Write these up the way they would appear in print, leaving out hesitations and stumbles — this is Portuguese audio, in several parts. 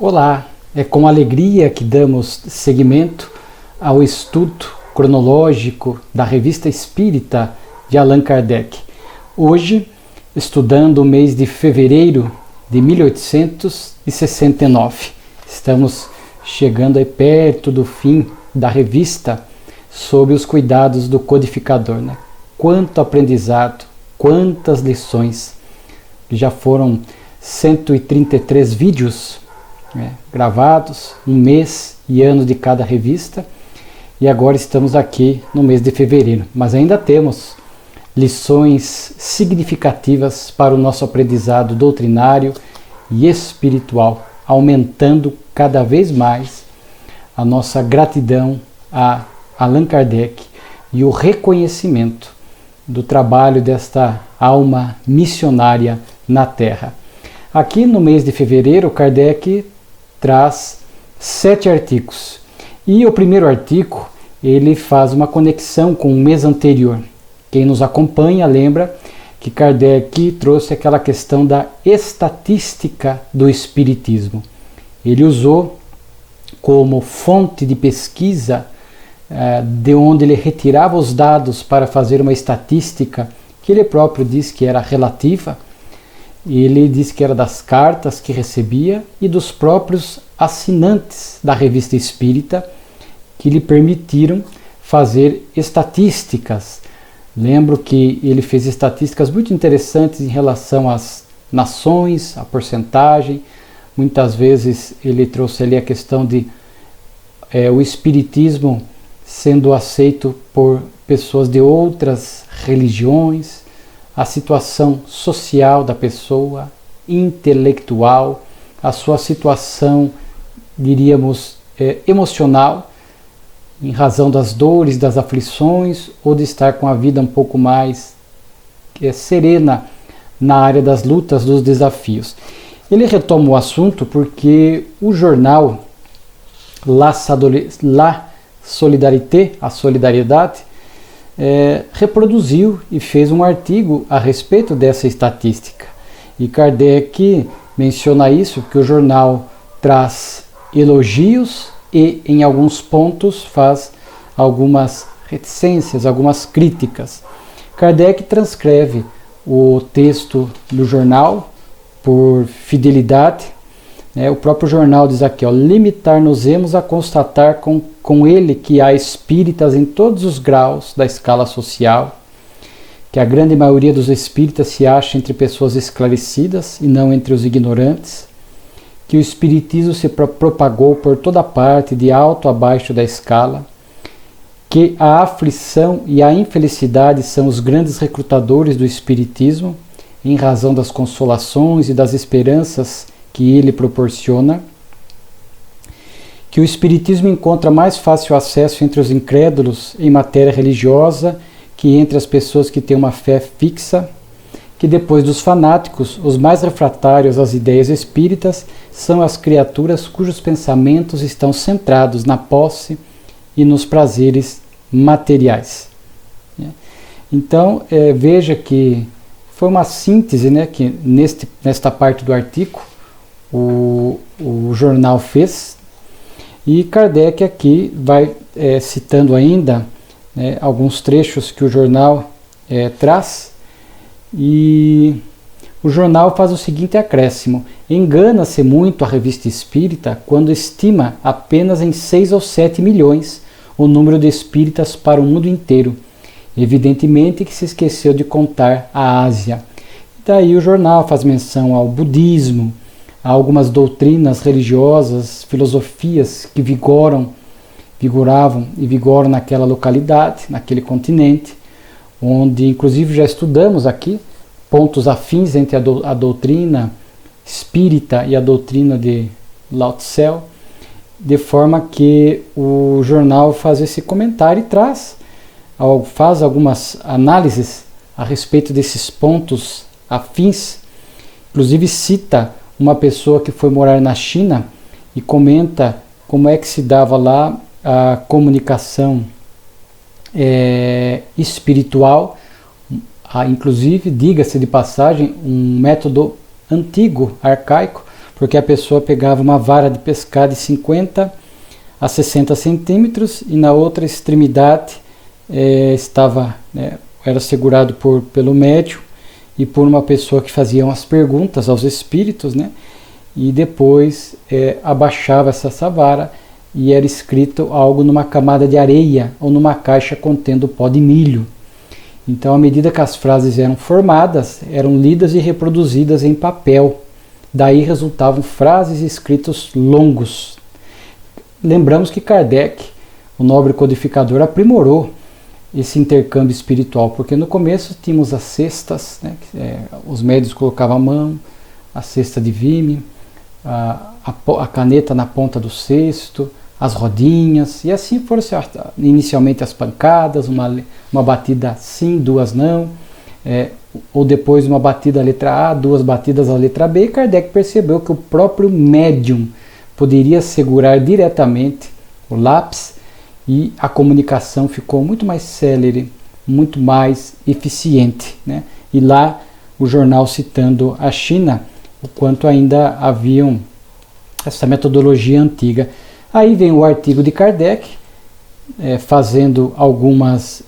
Olá, é com alegria que damos seguimento ao estudo cronológico da Revista Espírita de Allan Kardec. Hoje, estudando o mês de fevereiro de 1869. Estamos chegando aí perto do fim da revista sob os cuidados do codificador, né? Quanto aprendizado, quantas lições. Já foram 133 vídeos gravados, um mês e ano de cada revista, e agora estamos aqui no mês de fevereiro, mas ainda temos lições significativas para o nosso aprendizado doutrinário e espiritual, aumentando cada vez mais a nossa gratidão a Allan Kardec e o reconhecimento do trabalho desta alma missionária na Terra. Aqui no mês de fevereiro, Kardec traz 7 artigos. E o primeiro artigo, ele faz uma conexão com o mês anterior. Quem nos acompanha lembra que Kardec trouxe aquela questão da estatística do Espiritismo. Ele usou como fonte de pesquisa de onde ele retirava os dados para fazer uma estatística que ele próprio disse que era relativa. Ele disse que era das cartas que recebia e dos próprios assinantes da Revista Espírita que lhe permitiram fazer estatísticas. Lembro que ele fez estatísticas muito interessantes em relação às nações, a porcentagem. Muitas vezes ele trouxe ali a questão de o Espiritismo sendo aceito por pessoas de outras religiões, a situação social da pessoa, intelectual, a sua situação, diríamos, emocional, em razão das dores, das aflições, ou de estar com a vida um pouco mais serena na área das lutas, dos desafios. Ele retoma o assunto porque o jornal La Solidarité, a Solidariedade, reproduziu e fez um artigo a respeito dessa estatística. E Kardec menciona isso, que o jornal traz elogios e, em alguns pontos, faz algumas reticências, algumas críticas. Kardec transcreve o texto do jornal por fidelidade. O próprio jornal diz aqui, limitar-nos-emos a constatar com ele que há espíritas em todos os graus da escala social, que a grande maioria dos espíritas se acha entre pessoas esclarecidas e não entre os ignorantes, que o espiritismo se propagou por toda parte, de alto a baixo da escala, que a aflição e a infelicidade são os grandes recrutadores do espiritismo, em razão das consolações e das esperanças que ele proporciona, que o Espiritismo encontra mais fácil acesso entre os incrédulos em matéria religiosa que entre as pessoas que têm uma fé fixa, que depois dos fanáticos, os mais refratários às ideias espíritas são as criaturas cujos pensamentos estão centrados na posse e nos prazeres materiais. Então, veja que foi uma síntese, que nesta parte do artigo o jornal fez, e Kardec aqui vai citando ainda alguns trechos que o jornal traz, e o jornal faz o seguinte acréscimo: engana-se muito a Revista Espírita quando estima apenas em 6 ou 7 milhões o número de espíritas para o mundo inteiro. Evidentemente que se esqueceu de contar a Ásia. Daí o jornal faz menção ao budismo, a algumas doutrinas religiosas, filosofias que vigoravam e vigoram naquela localidade, naquele continente, onde inclusive já estudamos aqui pontos afins entre a doutrina espírita e a doutrina de Lao Tse, de forma que o jornal faz esse comentário e faz algumas análises a respeito desses pontos afins, inclusive cita uma pessoa que foi morar na China e comenta como é que se dava lá a comunicação espiritual, inclusive, diga-se de passagem, um método antigo, arcaico, porque a pessoa pegava uma vara de pescar de 50 a 60 centímetros e na outra extremidade era segurado pelo médium e por uma pessoa que fazia umas perguntas aos espíritos, né? E depois abaixava essa vara e era escrito algo numa camada de areia ou numa caixa contendo pó de milho. Então, à medida que as frases eram formadas, eram lidas e reproduzidas em papel. Daí resultavam frases e escritos longos. Lembramos que Kardec, o nobre codificador, aprimorou esse intercâmbio espiritual, porque no começo tínhamos as cestas, né? Os médios colocavam a mão, a cesta de vime, a caneta na ponta do cesto, as rodinhas, e assim foram inicialmente as pancadas, uma batida sim, duas não, ou depois uma batida à letra A, duas batidas à letra B, e Kardec percebeu que o próprio médium poderia segurar diretamente o lápis e a comunicação ficou muito mais célere, muito mais eficiente, né? E lá o jornal citando a China, o quanto ainda haviam essa metodologia antiga. Aí vem o artigo de Kardec, fazendo algumas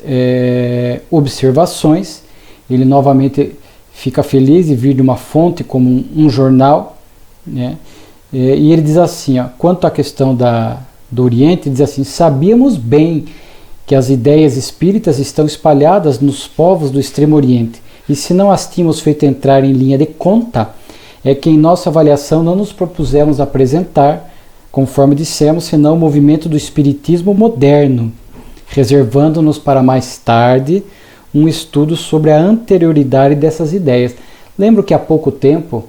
observações. Ele novamente fica feliz de vir de uma fonte como um jornal, né? E ele diz assim, quanto à questão do Oriente, diz assim: sabíamos bem que as ideias espíritas estão espalhadas nos povos do Extremo Oriente, e se não as tínhamos feito entrar em linha de conta, é que em nossa avaliação não nos propusemos apresentar, conforme dissemos, senão o movimento do espiritismo moderno, reservando-nos para mais tarde um estudo sobre a anterioridade dessas ideias. Lembro que há pouco tempo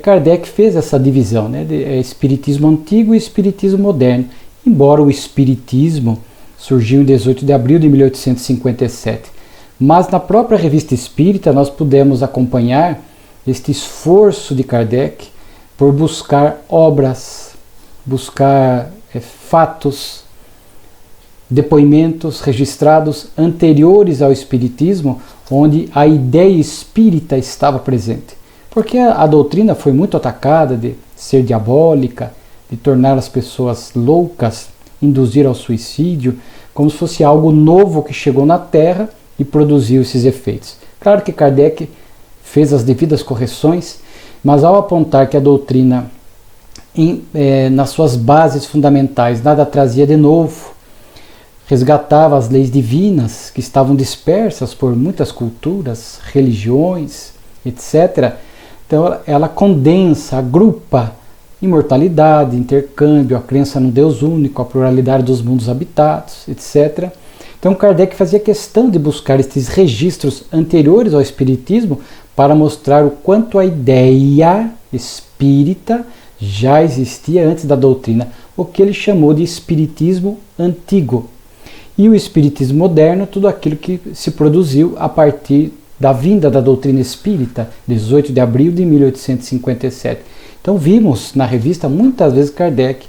Kardec fez essa divisão, né, de espiritismo antigo e espiritismo moderno, embora o espiritismo surgiu em 18 de abril de 1857. Mas na própria Revista Espírita nós pudemos acompanhar este esforço de Kardec por buscar obras, buscar fatos, depoimentos registrados anteriores ao espiritismo, onde a ideia espírita estava presente. Porque a doutrina foi muito atacada de ser diabólica, de tornar as pessoas loucas, induzir ao suicídio, como se fosse algo novo que chegou na Terra e produziu esses efeitos. Claro que Kardec fez as devidas correções, mas ao apontar que a doutrina, nas suas bases fundamentais, nada trazia de novo, resgatava as leis divinas que estavam dispersas por muitas culturas, religiões, etc., então ela condensa, agrupa imortalidade, intercâmbio, a crença no Deus único, a pluralidade dos mundos habitados, etc. Então Kardec fazia questão de buscar estes registros anteriores ao espiritismo para mostrar o quanto a ideia espírita já existia antes da doutrina, o que ele chamou de espiritismo antigo. E o espiritismo moderno, tudo aquilo que se produziu a partir da vinda da doutrina espírita, 18 de abril de 1857. Então vimos na revista muitas vezes Kardec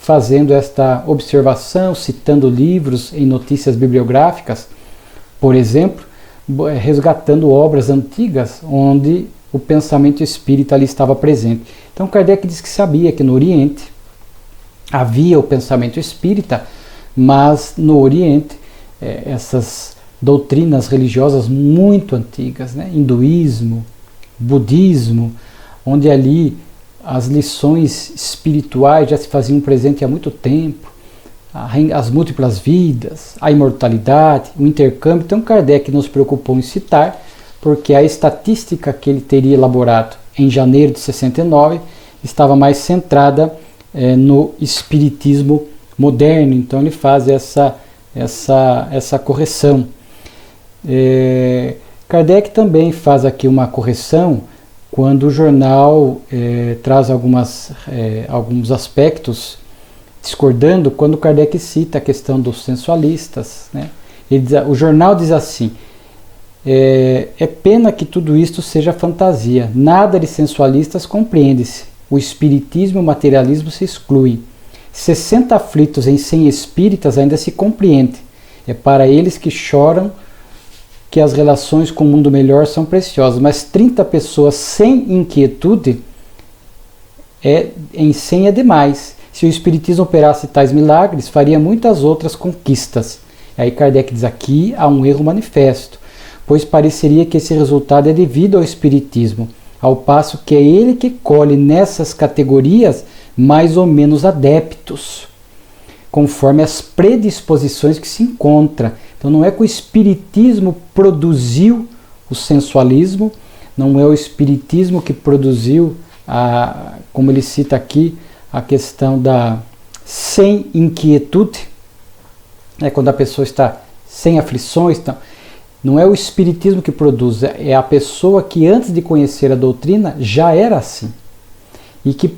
fazendo esta observação, citando livros em notícias bibliográficas, por exemplo, resgatando obras antigas onde o pensamento espírita ali estava presente. Então Kardec diz que sabia que no Oriente havia o pensamento espírita, mas no Oriente essas doutrinas religiosas muito antigas, né? Hinduísmo, budismo, onde ali as lições espirituais já se faziam presente há muito tempo, as múltiplas vidas, a imortalidade, o intercâmbio. Então Kardec nos preocupou em citar, porque a estatística que ele teria elaborado em janeiro de 69 estava mais centrada no espiritismo moderno. Então ele faz essa correção. Kardec também faz aqui uma correção quando o jornal traz alguns aspectos discordando, quando Kardec cita a questão dos sensualistas, né? O jornal diz assim: é pena que tudo isto seja fantasia, nada de sensualistas compreende-se, o espiritismo e o materialismo se excluem. 60 aflitos em 100 espíritas ainda se compreende, é para eles que choram que as relações com o mundo melhor são preciosas, mas 30 pessoas sem inquietude em 100 é demais. Se o Espiritismo operasse tais milagres, faria muitas outras conquistas. Aí Kardec diz: aqui há um erro manifesto, pois pareceria que esse resultado é devido ao Espiritismo, ao passo que é ele que colhe nessas categorias mais ou menos adeptos, conforme as predisposições que se encontra. Então não é que o Espiritismo produziu o sensualismo, não é o Espiritismo que produziu, como ele cita aqui, a questão da sem inquietude, quando a pessoa está sem aflições. Então, não é o Espiritismo que produz, é a pessoa que antes de conhecer a doutrina já era assim. E que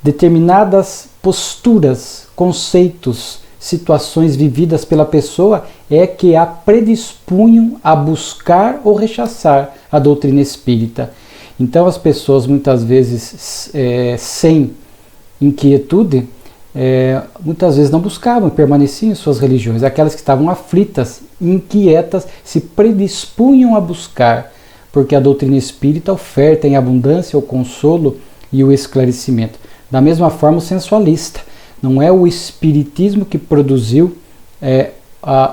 determinadas posturas, conceitos, situações vividas pela pessoa é que a predispunham a buscar ou rechaçar a doutrina espírita. Então as pessoas muitas vezes sem inquietude, muitas vezes não buscavam, permaneciam em suas religiões. Aquelas que estavam aflitas, inquietas, se predispunham a buscar, porque a doutrina espírita oferta em abundância o consolo e o esclarecimento. Da mesma forma o sensualista, não é o Espiritismo que produziu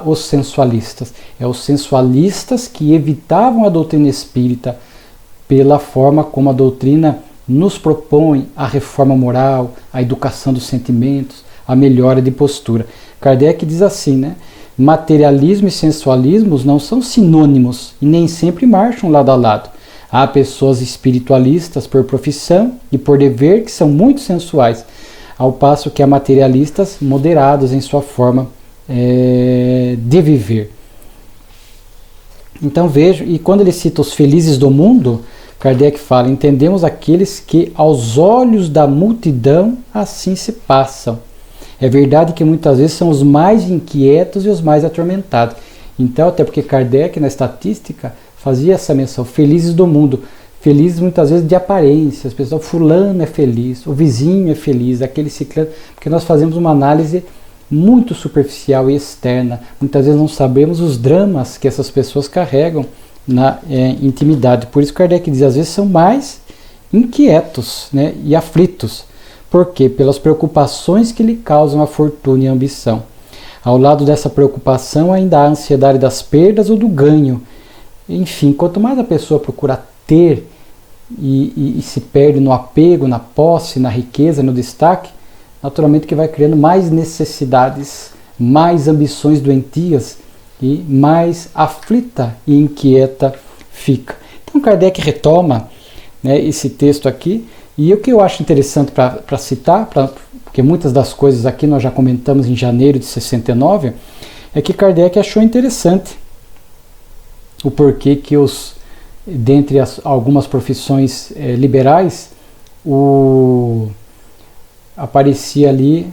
os sensualistas, é os sensualistas que evitavam a doutrina espírita pela forma como a doutrina nos propõe a reforma moral, a educação dos sentimentos, a melhora de postura. Kardec diz assim, materialismo e sensualismo não são sinônimos e nem sempre marcham lado a lado. Há pessoas espiritualistas por profissão e por dever que são muito sensuais, ao passo que há materialistas moderados em sua forma de viver. Então vejo, e quando ele cita os felizes do mundo, Kardec fala: entendemos aqueles que aos olhos da multidão assim se passam. É verdade que muitas vezes são os mais inquietos e os mais atormentados. Então, até porque Kardec na estatística fazia essa menção: felizes do mundo. Felizes muitas vezes de aparência, as pessoas, fulano é feliz, o vizinho é feliz, aquele ciclano, porque nós fazemos uma análise muito superficial e externa. Muitas vezes não sabemos os dramas que essas pessoas carregam na intimidade. Por isso Kardec diz, às vezes são mais inquietos, e aflitos. Por quê? Pelas preocupações que lhe causam a fortuna e a ambição. Ao lado dessa preocupação ainda há a ansiedade das perdas ou do ganho. Enfim, quanto mais a pessoa procura ter e se perde no apego, na posse, na riqueza, no destaque, naturalmente que vai criando mais necessidades, mais ambições doentias e mais aflita e inquieta fica. Então Kardec retoma esse texto aqui, e o que eu acho interessante para citar, porque muitas das coisas aqui nós já comentamos em janeiro de 69, é que Kardec achou interessante o porquê que dentre algumas profissões liberais, aparecia ali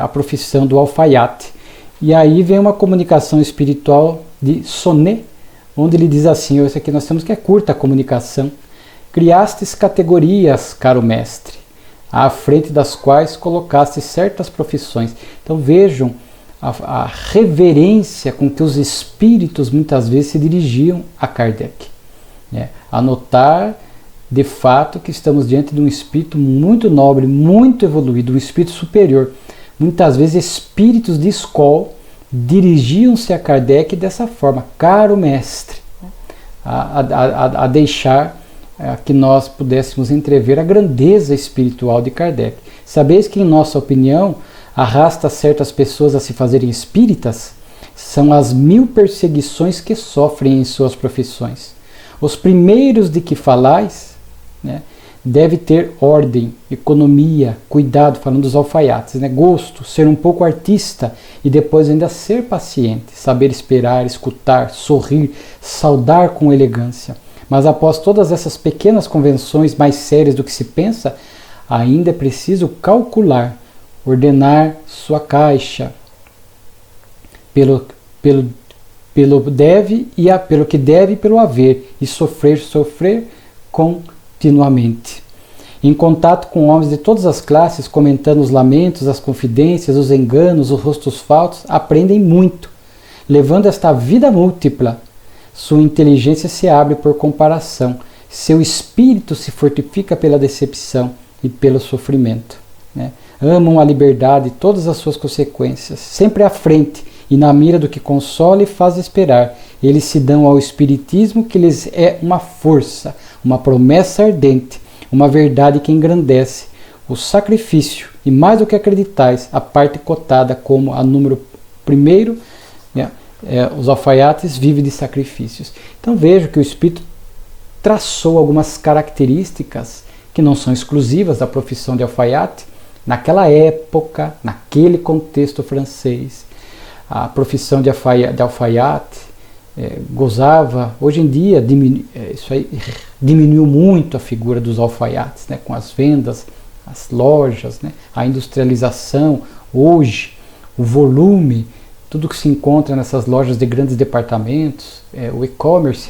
a profissão do alfaiate. E aí vem uma comunicação espiritual de Sonnet, onde ele diz assim, isso aqui nós temos que é curta a comunicação: criastes categorias, caro mestre, à frente das quais colocaste certas profissões. Então vejam a reverência com que os espíritos muitas vezes se dirigiam a Kardec. A notar de fato que estamos diante de um espírito muito nobre, muito evoluído, um espírito superior. Muitas vezes espíritos de escola dirigiam-se a Kardec dessa forma: caro mestre, a deixar que nós pudéssemos entrever a grandeza espiritual de Kardec. Sabeis que, em nossa opinião, arrasta certas pessoas a se fazerem espíritas? São as 1000 perseguições que sofrem em suas profissões. Os primeiros de que falais, deve ter ordem, economia, cuidado, falando dos alfaiates, gosto, ser um pouco artista e depois ainda ser paciente, saber esperar, escutar, sorrir, saudar com elegância. Mas após todas essas pequenas convenções mais sérias do que se pensa, ainda é preciso calcular, ordenar sua caixa pelo que deve e pelo haver, e sofrer continuamente. Em contato com homens de todas as classes, comentando os lamentos, as confidências, os enganos, os rostos falsos, aprendem muito. Levando esta vida múltipla, sua inteligência se abre por comparação, seu espírito se fortifica pela decepção, e pelo sofrimento, né? Amam a liberdade e todas as suas consequências, sempre à frente e na mira do que consola e faz esperar. Eles se dão ao espiritismo, que lhes é uma força, uma promessa ardente, uma verdade que engrandece, o sacrifício, e mais do que acreditais, a parte cotada como a número primeiro, né, os alfaiates vivem de sacrifícios. Então vejo que o Espírito traçou algumas características que não são exclusivas da profissão de alfaiate, naquela época, naquele contexto francês. A profissão de alfaiate gozava, hoje em dia isso aí diminuiu muito a figura dos alfaiates, né, com as vendas, as lojas, né, a industrialização. Hoje o volume, tudo que se encontra nessas lojas de grandes departamentos, o e-commerce,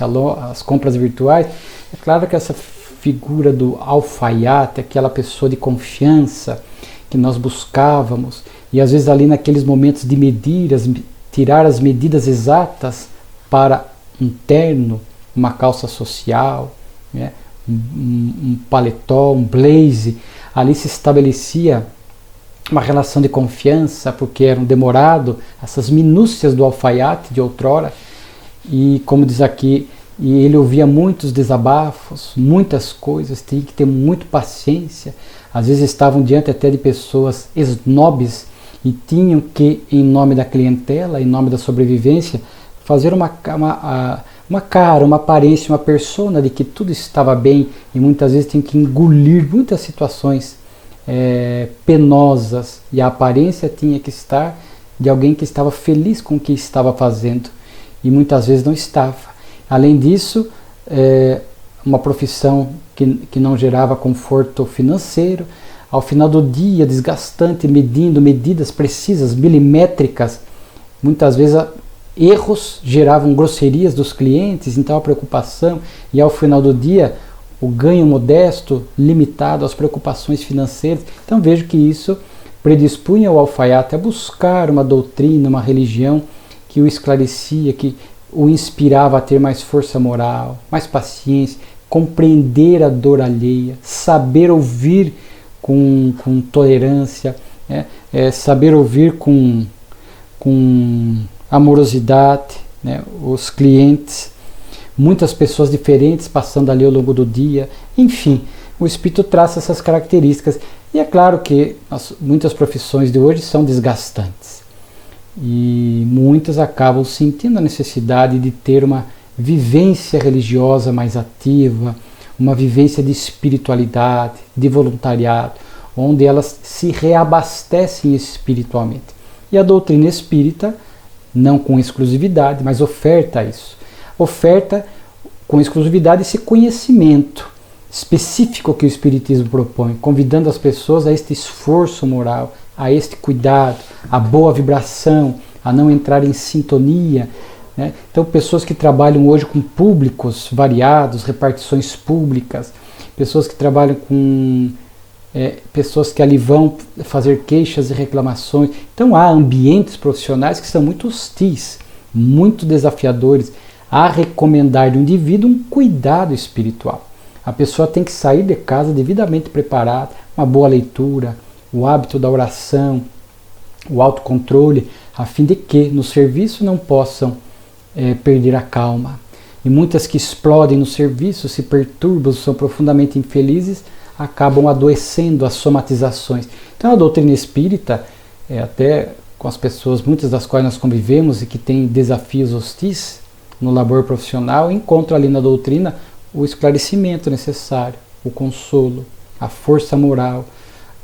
as compras virtuais, é claro que essa figura do alfaiate, aquela pessoa de confiança que nós buscávamos, e às vezes ali naqueles momentos de tirar as medidas exatas para um terno, uma calça social, né, um paletó, um blaze, ali se estabelecia uma relação de confiança, porque eram demorado essas minúcias do alfaiate de outrora, e como diz aqui, e ele ouvia muitos desabafos, muitas coisas, tinha que ter muito paciência, às vezes estavam diante até de pessoas snobs e tinham que, em nome da clientela, em nome da sobrevivência, fazer uma cara, uma aparência, uma persona de que tudo estava bem, e muitas vezes tinham que engolir muitas situações penosas, e a aparência tinha que estar de alguém que estava feliz com o que estava fazendo, e muitas vezes não estava. Além disso, uma profissão que não gerava conforto financeiro, ao final do dia, desgastante, medindo medidas precisas, milimétricas, muitas vezes erros geravam grosserias dos clientes, então a preocupação, e ao final do dia o ganho modesto, limitado às preocupações financeiras. Então vejo que isso predispunha o alfaiate a buscar uma doutrina, uma religião que o esclarecia, que o inspirava a ter mais força moral, mais paciência, compreender a dor alheia, saber ouvir com tolerância, saber ouvir com amorosidade, né, os clientes, muitas pessoas diferentes passando ali ao longo do dia. Enfim, o Espírito traça essas características. E é claro que muitas profissões de hoje são desgastantes, e muitas acabam sentindo a necessidade de ter uma vivência religiosa mais ativa, uma vivência de espiritualidade, de voluntariado, onde elas se reabastecem espiritualmente. E a doutrina espírita, não com exclusividade, mas oferta isso. Oferta com exclusividade esse conhecimento específico que o Espiritismo propõe, convidando as pessoas a este esforço moral, a este cuidado, a boa vibração, a não entrar em sintonia, né? Então, pessoas que trabalham hoje com públicos variados, repartições públicas, pessoas que trabalham com pessoas que ali vão fazer queixas e reclamações. Então, há ambientes profissionais que são muito hostis, muito desafiadores, a recomendar do indivíduo um cuidado espiritual. A pessoa tem que sair de casa devidamente preparada, uma boa leitura, o hábito da oração, o autocontrole, a fim de que no serviço não possam perder a calma. E muitas que explodem no serviço, se perturbam, são profundamente infelizes, acabam adoecendo as somatizações. Então a doutrina espírita, até com as pessoas, muitas das quais nós convivemos e que têm desafios hostis no labor profissional, encontram ali na doutrina o esclarecimento necessário, o consolo, a força moral,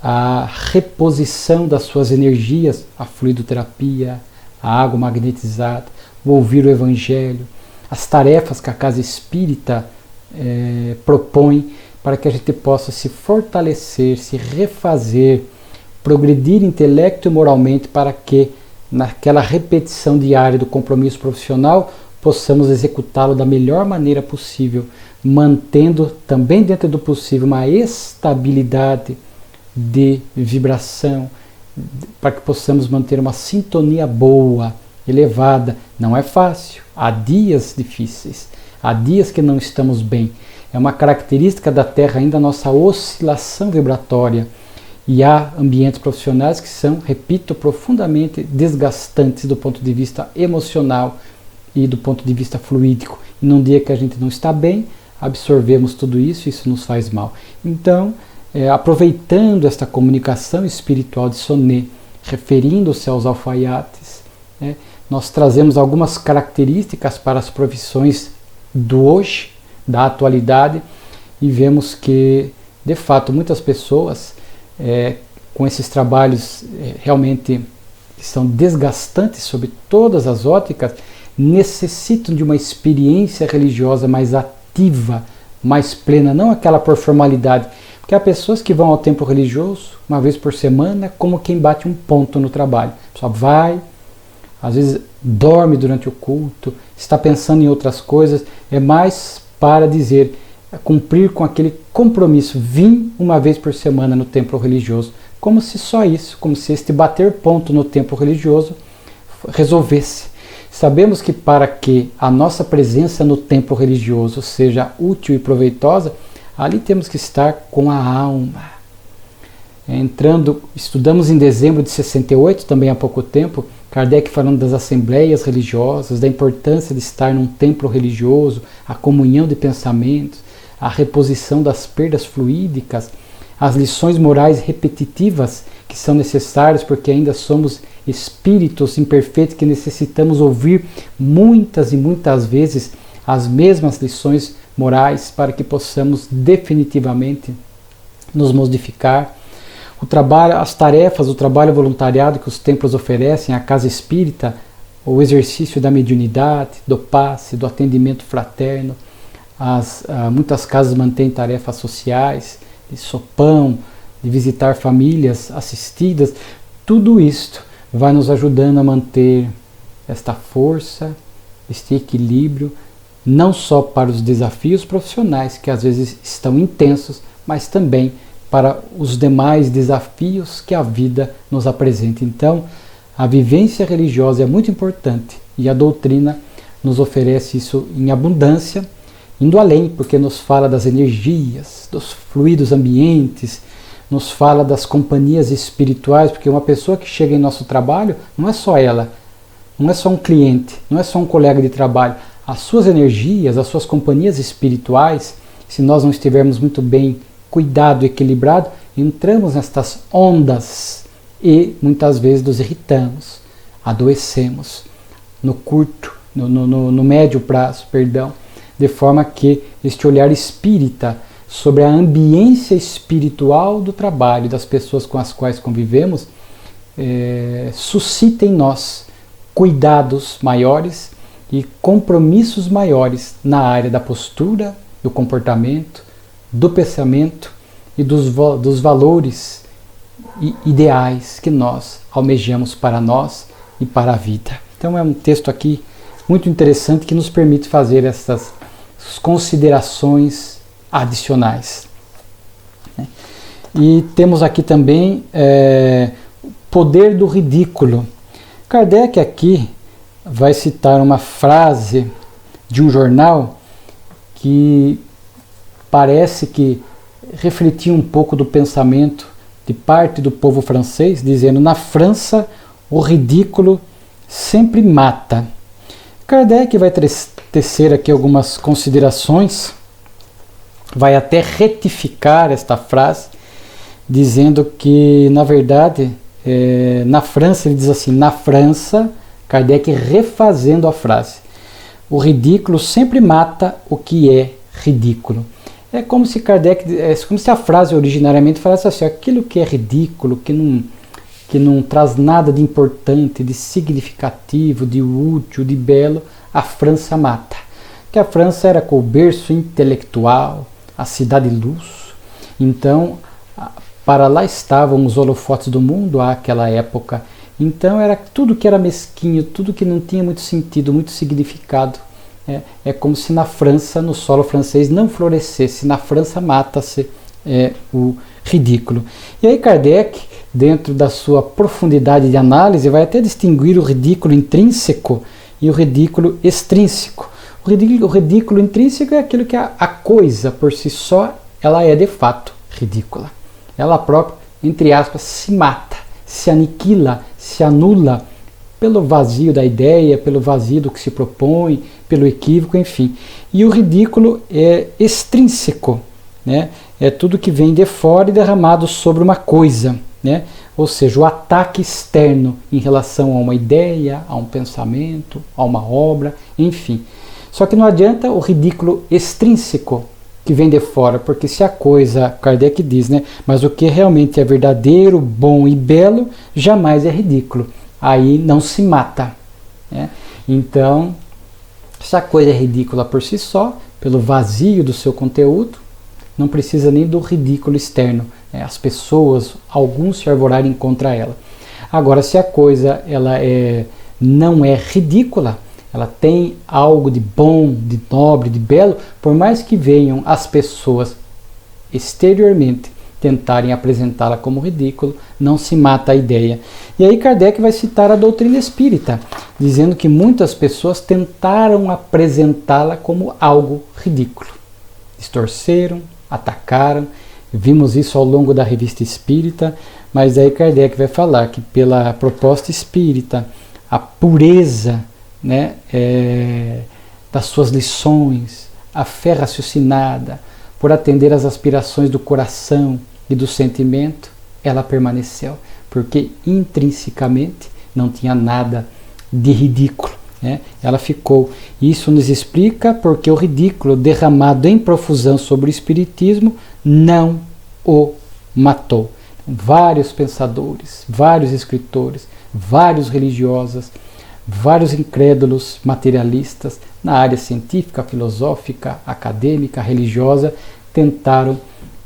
a reposição das suas energias, a fluidoterapia, a água magnetizada, o ouvir o Evangelho, as tarefas que a casa espírita propõe para que a gente possa se fortalecer, se refazer, progredir intelecto e moralmente, para que naquela repetição diária do compromisso profissional possamos executá-lo da melhor maneira possível, mantendo também dentro do possível uma estabilidade de vibração, para que possamos manter uma sintonia boa, elevada. Não é fácil, há dias difíceis, há dias que não estamos bem, É uma característica da Terra ainda a nossa oscilação vibratória. E há ambientes profissionais que são, repito, profundamente desgastantes do ponto de vista emocional e do ponto de vista fluídico. E num dia que a gente não está bem, absorvemos tudo isso e isso nos faz mal. Então, aproveitando esta comunicação espiritual de Sonet, referindo-se aos alfaiates, nós trazemos algumas características para as profissões do hoje, da atualidade, e vemos que, de fato, muitas pessoas com esses trabalhos realmente que são desgastantes sob todas as óticas, necessitam de uma experiência religiosa mais ativa, mais plena, não aquela por formalidade. Porque há pessoas que vão ao templo religioso uma vez por semana como quem bate um ponto no trabalho. A pessoa vai, às vezes dorme durante o culto, está pensando em outras coisas, é mais para dizer, cumprir com aquele compromisso, vim uma vez por semana no templo religioso, como se só isso, como se este bater ponto no templo religioso resolvesse. Sabemos que para que a nossa presença no templo religioso seja útil e proveitosa, ali temos que estar com a alma. Estudamos em dezembro de 68, também há pouco tempo, Kardec falando das assembleias religiosas, da importância de estar num templo religioso, a comunhão de pensamentos, a reposição das perdas fluídicas, as lições morais repetitivas que são necessárias porque ainda somos espíritos imperfeitos que necessitamos ouvir muitas e muitas vezes as mesmas lições morais para que possamos definitivamente nos modificar. O trabalho, as tarefas, o trabalho voluntariado que os templos oferecem, a casa espírita, o exercício da mediunidade, do passe, do atendimento fraterno. Muitas casas mantêm tarefas sociais, de sopão, de visitar famílias assistidas. Tudo isto vai nos ajudando a manter esta força, este equilíbrio, não só para os desafios profissionais, que às vezes estão intensos, mas também para os demais desafios que a vida nos apresenta. Então, a vivência religiosa é muito importante e a doutrina nos oferece isso em abundância, indo além, porque nos fala das energias, dos fluidos ambientes, nos fala das companhias espirituais, porque uma pessoa que chega em nosso trabalho não é só ela, não é só um cliente, não é só um colega de trabalho. As suas energias, as suas companhias espirituais, se nós não estivermos muito bem cuidado, equilibrado, entramos nestas ondas e muitas vezes nos irritamos, adoecemos no curto, no médio prazo, de forma que este olhar espírita sobre a ambiência espiritual do trabalho das pessoas com as quais convivemos suscita em nós cuidados maiores e compromissos maiores na área da postura, do comportamento, do pensamento e dos valores e ideais que nós almejamos para nós e para a vida. Então é um texto aqui muito interessante que nos permite fazer essas considerações adicionais. E temos aqui também o poder do ridículo. Kardec aqui vai citar uma frase de um jornal que parece que refletia um pouco do pensamento de parte do povo francês, dizendo: na França o ridículo sempre mata. Kardec vai tecer aqui algumas considerações, vai até retificar esta frase, dizendo que, na verdade, na França, ele diz assim, na França, Kardec refazendo a frase, o ridículo sempre mata o que é ridículo. É como se como se a frase originariamente falasse assim: aquilo que é ridículo, que não traz nada de importante, de significativo, de útil, de belo, a França mata. Que a França era com o berço intelectual, a cidade-luz. Então, para lá estavam os holofotes do mundo àquela época. Então, era tudo que era mesquinho, tudo que não tinha muito sentido, muito significado. É como se na França, no solo francês, não florescesse. Na França mata-se o ridículo. E aí Kardec, dentro da sua profundidade de análise, vai até distinguir o ridículo intrínseco e o ridículo extrínseco. O O ridículo intrínseco é aquilo que a coisa por si só, ela é de fato ridícula. Ela própria, entre aspas, se mata, se aniquila, se anula pelo vazio da ideia, pelo vazio do que se propõe, pelo equívoco, enfim. E o ridículo é extrínseco, né? É tudo que vem de fora e derramado sobre uma coisa, né? Ou seja, o ataque externo em relação a uma ideia, a um pensamento, a uma obra, enfim. Só que não adianta o ridículo extrínseco que vem de fora, porque se a coisa, Kardec diz, né? Mas o que realmente é verdadeiro, bom e belo, jamais é ridículo. Aí não se mata, né? Então, se a coisa é ridícula por si só, pelo vazio do seu conteúdo, não precisa nem do ridículo externo, né? As pessoas, alguns se arvorarem contra ela. Agora, se a coisa não é ridícula, ela tem algo de bom, de nobre, de belo, por mais que venham as pessoas exteriormente tentarem apresentá-la como ridículo, não se mata a ideia. E aí Kardec vai citar a doutrina espírita, dizendo que muitas pessoas tentaram apresentá-la como algo ridículo. Distorceram, atacaram, vimos isso ao longo da revista espírita, mas aí Kardec vai falar que pela proposta espírita, a pureza, né, das suas lições, a fé raciocinada, por atender às aspirações do coração e do sentimento, ela permaneceu, porque intrinsecamente não tinha nada de ridículo, né? Ela ficou. Isso nos explica porque o ridículo derramado em profusão sobre o espiritismo não o matou. Vários pensadores, vários escritores, vários religiosos, vários incrédulos materialistas na área científica, filosófica, acadêmica, religiosa, tentaram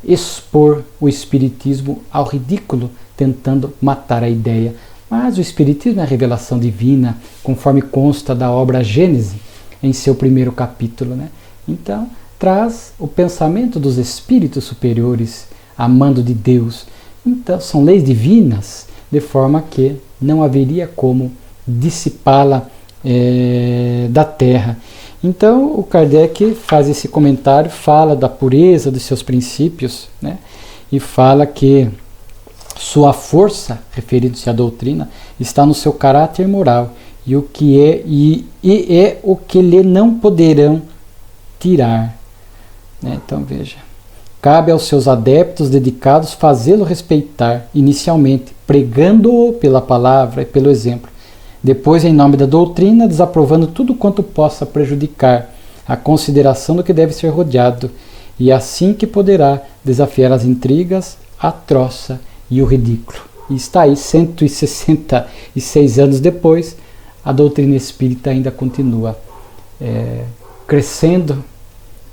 expor o espiritismo ao ridículo, tentando matar a ideia. Mas o espiritismo é a revelação divina, conforme consta da obra Gênese, em seu primeiro capítulo, né? Então, traz o pensamento dos espíritos superiores, amando de Deus. Então, são leis divinas, de forma que não haveria como dissipá-la da terra. Então o Kardec faz esse comentário, fala da pureza dos seus princípios, né? E fala que sua força, referindo-se à doutrina, está no seu caráter moral e é o que lhe não poderão tirar, né? Então veja, cabe aos seus adeptos dedicados fazê-lo respeitar, inicialmente pregando-o pela palavra e pelo exemplo, depois, em nome da doutrina, desaprovando tudo quanto possa prejudicar a consideração do que deve ser rodeado, e assim que poderá desafiar as intrigas, a troça e o ridículo. E está aí, 166 anos depois, a doutrina espírita ainda continua crescendo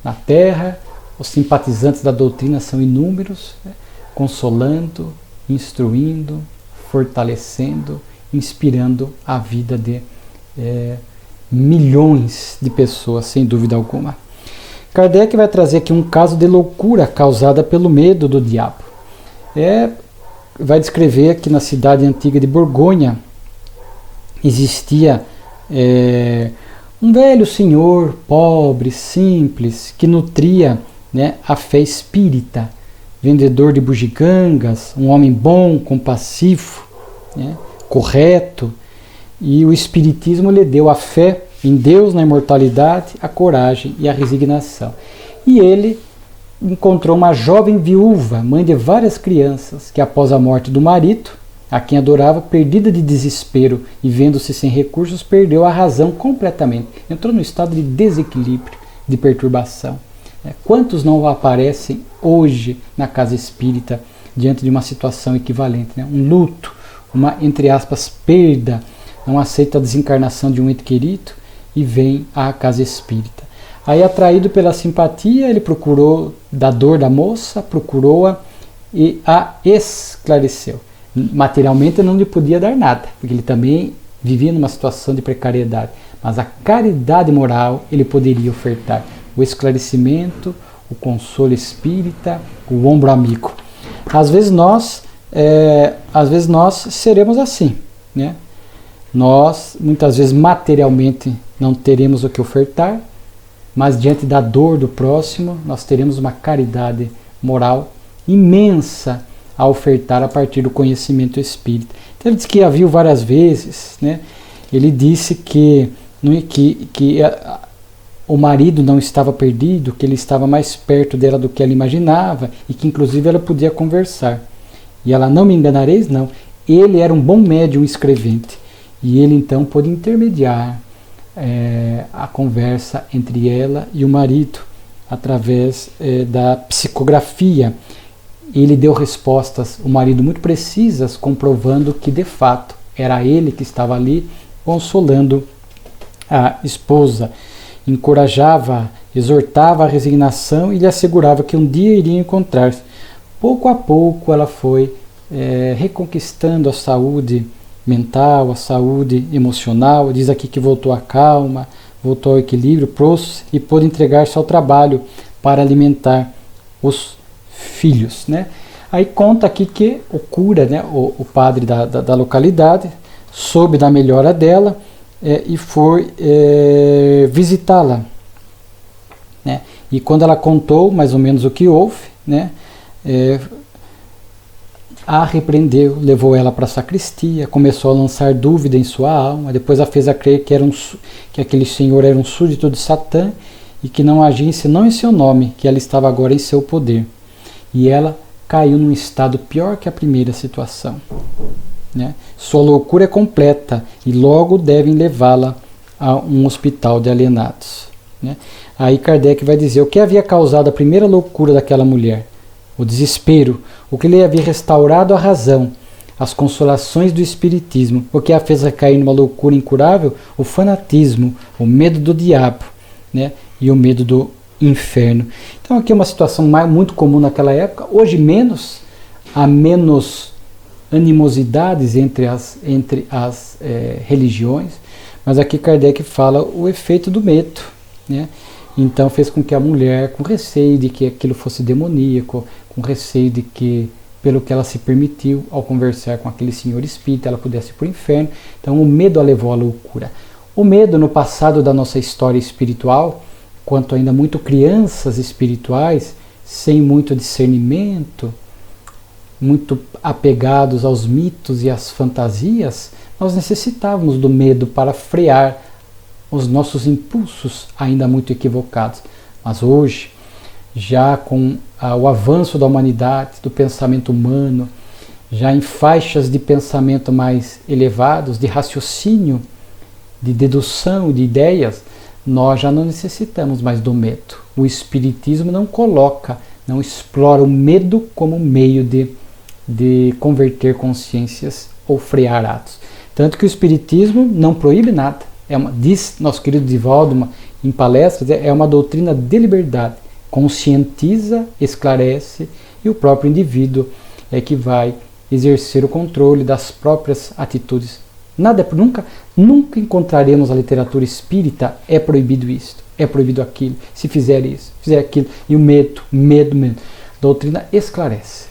na Terra, os simpatizantes da doutrina são inúmeros, né? Consolando, instruindo, fortalecendo, inspirando a vida de milhões de pessoas, sem dúvida alguma. Kardec vai trazer aqui um caso de loucura causada pelo medo do diabo. Vai descrever que na cidade antiga de Borgonha existia um velho senhor, pobre, simples, que nutria, né, a fé espírita, vendedor de bugigangas, um homem bom, compassivo, né, correto, e o espiritismo lhe deu a fé em Deus, na imortalidade, a coragem e a resignação. E ele encontrou uma jovem viúva, mãe de várias crianças, que após a morte do marido, a quem adorava, perdida de desespero e vendo-se sem recursos, perdeu a razão completamente. Entrou no estado de desequilíbrio, de perturbação. Quantos não aparecem hoje na casa espírita diante de uma situação equivalente, né? Um luto, uma, entre aspas, perda, não aceita a desencarnação de um ente querido e vem à casa espírita. Aí, atraído pela simpatia, ele procurou da dor da moça, procurou-a e a esclareceu. Materialmente não lhe podia dar nada, porque ele também vivia numa situação de precariedade, mas a caridade moral ele poderia ofertar, o esclarecimento, o consolo espírita, o ombro amigo. Às vezes nós seremos assim, né? Nós, muitas vezes, materialmente não teremos o que ofertar, mas diante da dor do próximo, nós teremos uma caridade moral imensa a ofertar a partir do conhecimento espírita. Então ele disse que a viu várias vezes, né? Ele disse que o marido não estava perdido, que ele estava mais perto dela do que ela imaginava e que inclusive ela podia conversar. E ela, não me enganareis, não. Ele era um bom médium escrevente e ele então pôde intermediar a conversa entre ela e o marido através da psicografia. Ele deu respostas, o marido, muito precisas, comprovando que de fato era ele que estava ali consolando a esposa. Encorajava, exortava a resignação e lhe assegurava que um dia iriam encontrar-se. Pouco a pouco ela foi reconquistando a saúde mental, a saúde emocional. Diz aqui que voltou à calma, voltou ao equilíbrio, e pôde entregar-se ao trabalho para alimentar os filhos, né? Aí conta aqui que o cura, né, o padre da localidade, soube da melhora dela e foi visitá-la, né? E quando ela contou mais ou menos o que houve, né, a repreendeu, levou ela para a sacristia, começou a lançar dúvida em sua alma, depois a fez a crer que aquele senhor era um súdito de Satã e que não agia senão em seu nome, que ela estava agora em seu poder. E ela caiu num estado pior que a primeira situação, né? Sua loucura é completa e logo devem levá-la a um hospital de alienados, né? Aí Kardec vai dizer o que havia causado a primeira loucura daquela mulher: o desespero, o que lhe havia restaurado a razão, as consolações do espiritismo, o que a fez recair numa loucura incurável, o fanatismo, o medo do diabo, né? E o medo do inferno. Então aqui é uma situação muito comum naquela época. Hoje há menos animosidades entre as religiões, mas aqui Kardec fala o efeito do medo, né? Então fez com que a mulher, com receio de que aquilo fosse demoníaco, com receio de que, pelo que ela se permitiu ao conversar com aquele senhor espírita, ela pudesse ir para o inferno. Então o medo a levou à loucura. O medo, no passado da nossa história espiritual, quanto ainda muito crianças espirituais, sem muito discernimento, muito apegados aos mitos e às fantasias, nós necessitávamos do medo para frear os nossos impulsos ainda muito equivocados. Mas hoje, já com o avanço da humanidade, do pensamento humano, já em faixas de pensamento mais elevados, de raciocínio, de dedução de ideias, nós já não necessitamos mais do medo. O Espiritismo não explora o medo como meio de converter consciências ou frear atos. Tanto que o Espiritismo não proíbe nada. Diz nosso querido Divaldo em palestras, é uma doutrina de liberdade. Conscientiza, esclarece, e o próprio indivíduo é que vai exercer o controle das próprias atitudes. Nunca encontraremos na literatura espírita é proibido isto, é proibido aquilo, se fizer isso, fizer aquilo. E o medo. A doutrina esclarece,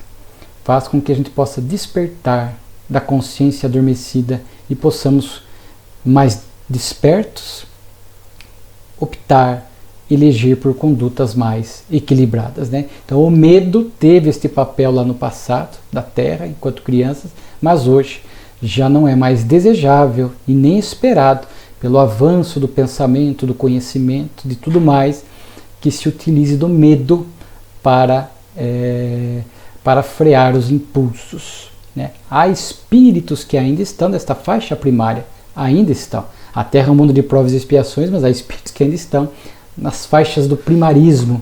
faz com que a gente possa despertar da consciência adormecida e possamos, mais despertos, optar, eleger por condutas mais equilibradas, né? Então o medo teve este papel lá no passado da Terra, enquanto crianças, mas hoje já não é mais desejável e nem esperado, pelo avanço do pensamento, do conhecimento, de tudo mais, que se utilize do medo para frear os impulsos, né? Há espíritos que ainda estão nesta faixa primária, ainda estão. A Terra é um mundo de provas e expiações, mas há espíritos que ainda estão nas faixas do primarismo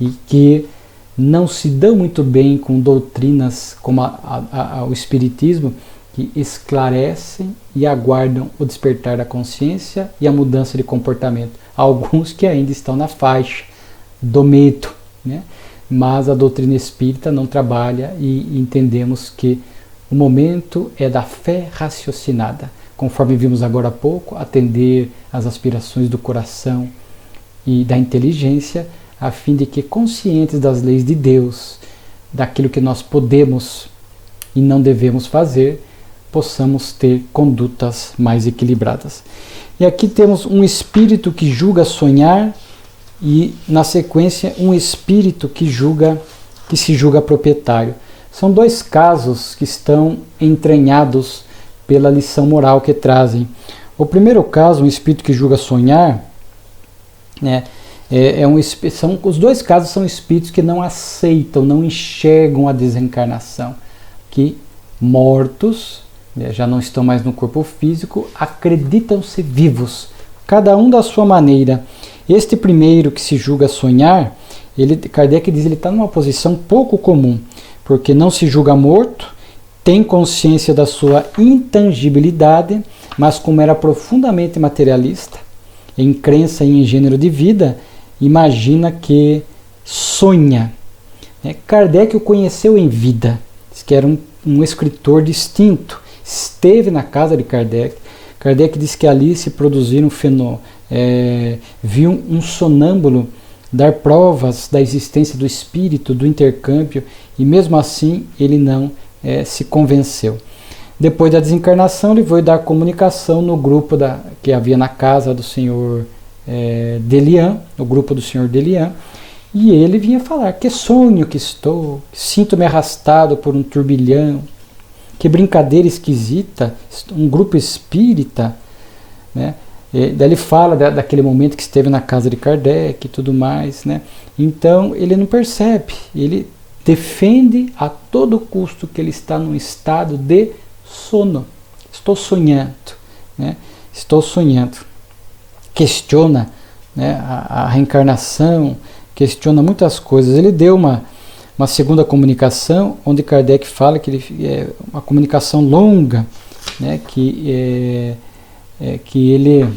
e que não se dão muito bem com doutrinas como o Espiritismo, que esclarecem e aguardam o despertar da consciência e a mudança de comportamento. Há alguns que ainda estão na faixa do medo, né? Mas a doutrina espírita não trabalha e entendemos que o momento é da fé raciocinada, conforme vimos agora há pouco, atender às aspirações do coração e da inteligência, a fim de que, conscientes das leis de Deus, daquilo que nós podemos e não devemos fazer, possamos ter condutas mais equilibradas. E aqui temos um espírito que julga sonhar e, na sequência, um espírito que se julga proprietário. São dois casos que estão entranhados pela lição moral que trazem. O primeiro caso, um espírito que julga sonhar, né, os dois casos são espíritos que não aceitam, não enxergam a desencarnação, que mortos, né, já não estão mais no corpo físico, acreditam-se vivos, cada um da sua maneira. Este primeiro que se julga sonhar, Kardec diz que ele está numa posição pouco comum, porque não se julga morto, tem consciência da sua intangibilidade, mas como era profundamente materialista, em crença e em gênero de vida, imagina que sonha. Kardec o conheceu em vida, diz que era um escritor distinto, esteve na casa de Kardec. Kardec diz que ali se produziram viu um sonâmbulo dar provas da existência do espírito, do intercâmbio, e mesmo assim ele não se convenceu. Depois da desencarnação, ele foi dar comunicação no grupo que havia na casa do senhor Delian, o grupo do senhor Delian, e ele vinha falar: que sonho que estou, sinto-me arrastado por um turbilhão, que brincadeira esquisita, um grupo espírita, né? Daí ele fala daquele momento que esteve na casa de Kardec e tudo mais, né? Então ele não percebe, ele defende a todo custo que ele está num estado de sono. Estou sonhando, né? Estou sonhando. Questiona, né, a reencarnação, questiona muitas coisas. Ele deu uma segunda comunicação, onde Kardec fala que é uma comunicação longa, né, que ele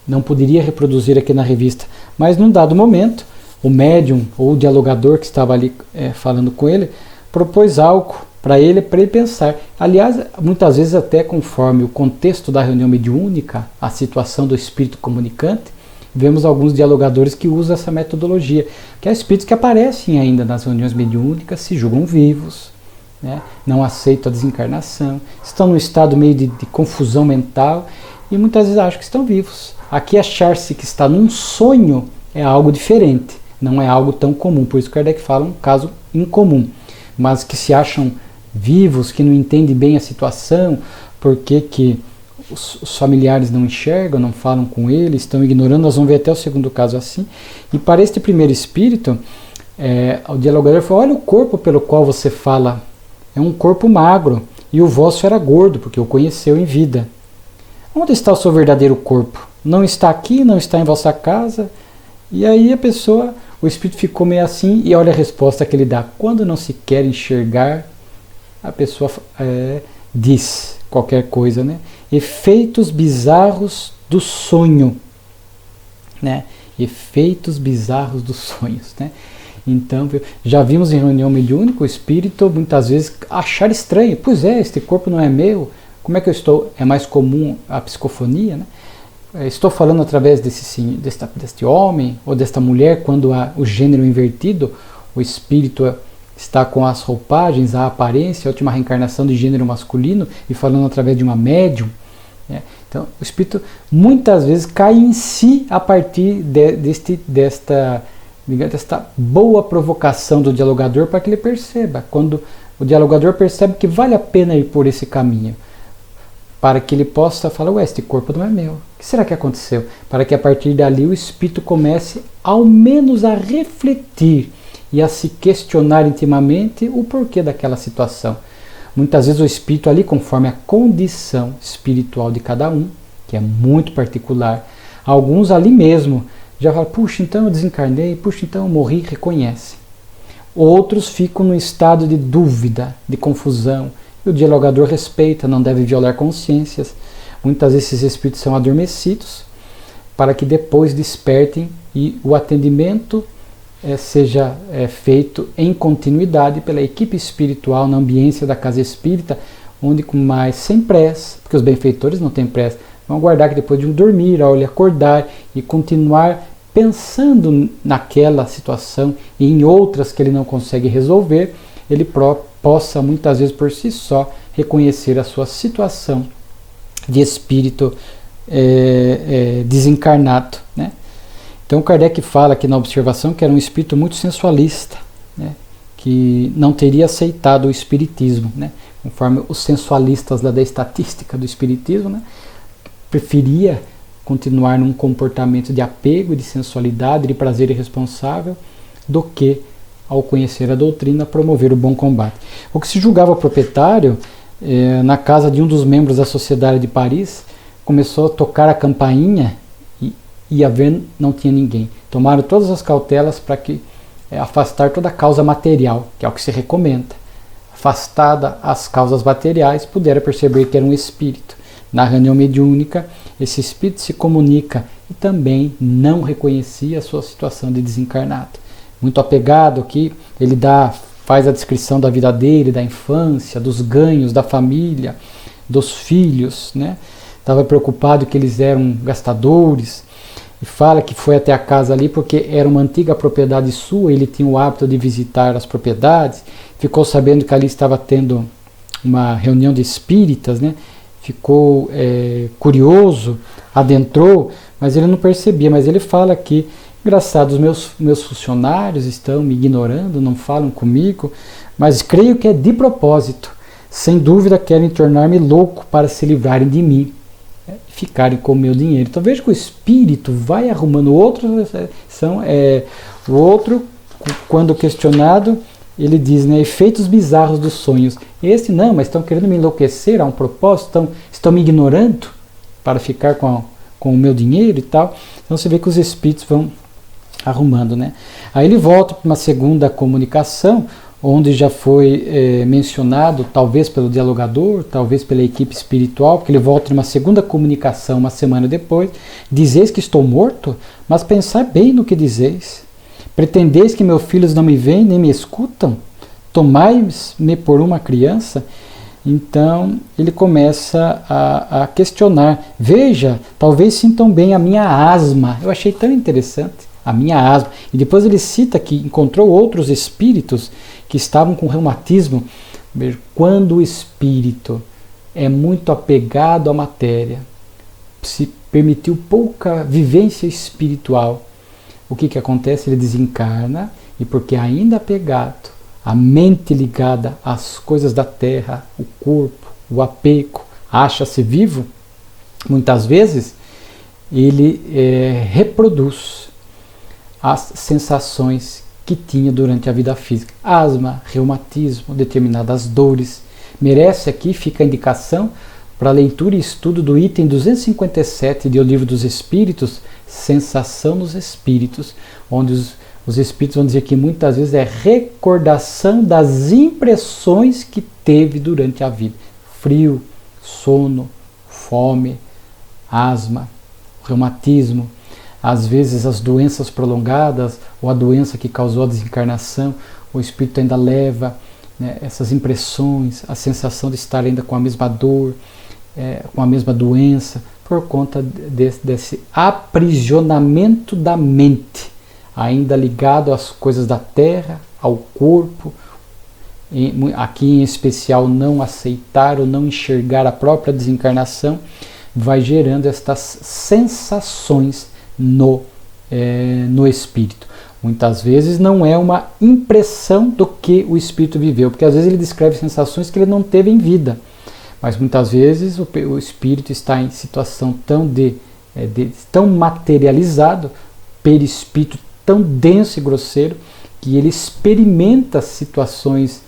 não poderia reproduzir aqui na revista, mas num dado momento, o médium ou o dialogador que estava ali falando com ele, propôs algo para ele pensar. Aliás, muitas vezes até conforme o contexto da reunião mediúnica, a situação do espírito comunicante, vemos alguns dialogadores que usam essa metodologia, que é espíritos que aparecem ainda nas reuniões mediúnicas, se julgam vivos, né, não aceitam a desencarnação, estão num estado meio de confusão mental e muitas vezes acham que estão vivos. Aqui achar-se que está num sonho é algo diferente, não é algo tão comum, por isso Kardec fala um caso incomum, mas que se acham vivos, que não entendem bem a situação, porque que os familiares não enxergam, não falam com ele, estão ignorando. Nós vamos ver até o segundo caso assim. E para este primeiro espírito, o dialogador falou: olha o corpo pelo qual você fala, é um corpo magro, e o vosso era gordo, porque o conheceu em vida. Onde está o seu verdadeiro corpo? Não está aqui, não está em vossa casa? E aí o espírito ficou meio assim, e olha a resposta que ele dá: quando não se quer enxergar, a pessoa diz qualquer coisa, né? Efeitos bizarros do sonho, né? Efeitos bizarros dos sonhos, né? Então, já vimos em reunião mediúnica o espírito muitas vezes achar estranho: pois este corpo não é meu, como é que eu estou? É mais comum a psicofonia, né? Estou falando através deste homem ou desta mulher, quando há o gênero invertido, o espírito está com as roupagens, a aparência, a última reencarnação de gênero masculino, e falando através de uma médium, né? Então, o espírito muitas vezes cai em si a partir desta boa provocação do dialogador, para que ele perceba. Quando o dialogador percebe que vale a pena ir por esse caminho, para que ele possa falar: ué, este corpo não é meu, o que será que aconteceu? Para que a partir dali o espírito comece ao menos a refletir e a se questionar intimamente o porquê daquela situação. Muitas vezes o espírito ali, conforme a condição espiritual de cada um, que é muito particular, alguns ali mesmo já falam: puxa, então eu desencarnei, puxa, então eu morri, reconhecem. Outros ficam no estado de dúvida, de confusão, e o dialogador respeita, não deve violar consciências. Muitas vezes esses espíritos são adormecidos, para que depois despertem e o atendimento seja feito em continuidade pela equipe espiritual na ambiência da casa espírita, onde sem pressa, porque os benfeitores não têm pressa, vão aguardar que depois de um dormir, ao ele acordar e continuar pensando naquela situação e em outras que ele não consegue resolver, ele possa muitas vezes por si só reconhecer a sua situação de espírito desencarnado, né? Então Kardec fala aqui na observação que era um espírito muito sensualista, né, que não teria aceitado o espiritismo, né, conforme os sensualistas lá da estatística do espiritismo, né, preferia continuar num comportamento de apego, de sensualidade, de prazer irresponsável, do que, ao conhecer a doutrina, promover o bom combate. O que se julgava proprietário, na casa de um dos membros da Sociedade de Paris, começou a tocar a campainha e ia ver, não tinha ninguém. Tomaram todas as cautelas para que afastar toda a causa material, que é o que se recomenda. Afastada as causas materiais, puderam perceber que era um espírito. Na reunião mediúnica, esse espírito se comunica e também não reconhecia a sua situação de desencarnado. Muito apegado aqui, ele faz a descrição da vida dele, da infância, dos ganhos da família, dos filhos, né? Estava preocupado que eles eram gastadores, e fala que foi até a casa ali porque era uma antiga propriedade sua, ele tinha o hábito de visitar as propriedades, ficou sabendo que ali estava tendo uma reunião de espíritas, né? Ficou curioso, adentrou, mas ele não percebia. Mas ele fala que, engraçado, os meus funcionários estão me ignorando, não falam comigo, mas creio que é de propósito. Sem dúvida querem tornar-me louco para se livrarem de mim e ficarem com o meu dinheiro. Então veja que o espírito vai arrumando outros. O outro, quando questionado, ele diz, né, efeitos bizarros dos sonhos. Esse não, mas estão querendo me enlouquecer, há um propósito, estão me ignorando para ficar com o meu dinheiro e tal. Então você vê que os espíritos vão arrumando, né? Aí ele volta para uma segunda comunicação, onde já foi mencionado, talvez pelo dialogador, talvez pela equipe espiritual, porque ele volta em uma segunda comunicação uma semana depois, dizeis que estou morto, mas pensai bem no que dizeis. Pretendeis que meus filhos não me veem nem me escutam? Tomai-me por uma criança? Então ele começa a questionar. Veja, talvez sintam bem a minha asma. Eu achei tão interessante, a minha asma. E depois ele cita que encontrou outros espíritos que estavam com reumatismo. Quando o espírito é muito apegado à matéria, se permitiu pouca vivência espiritual, o que acontece? Ele desencarna, e porque ainda apegado, a mente ligada às coisas da terra, o corpo, o apego, acha-se vivo, muitas vezes ele reproduz as sensações que tinha durante a vida física. Asma, reumatismo, determinadas dores. Merece aqui, fica a indicação para leitura e estudo do item 257 de O Livro dos Espíritos, Sensação nos Espíritos, onde os espíritos vão dizer que muitas vezes é recordação das impressões que teve durante a vida. Frio, sono, fome, asma, reumatismo, às vezes as doenças prolongadas ou a doença que causou a desencarnação, o espírito ainda leva, né, essas impressões, a sensação de estar ainda com a mesma dor, com a mesma doença, por conta desse aprisionamento da mente, ainda ligado às coisas da terra, ao corpo, aqui em especial não aceitar ou não enxergar a própria desencarnação, vai gerando estas sensações no espírito. Muitas vezes não é uma impressão do que o espírito viveu, porque às vezes ele descreve sensações que ele não teve em vida, mas muitas vezes o espírito está em situação tão materializado, perispírito tão denso e grosseiro, que ele experimenta situações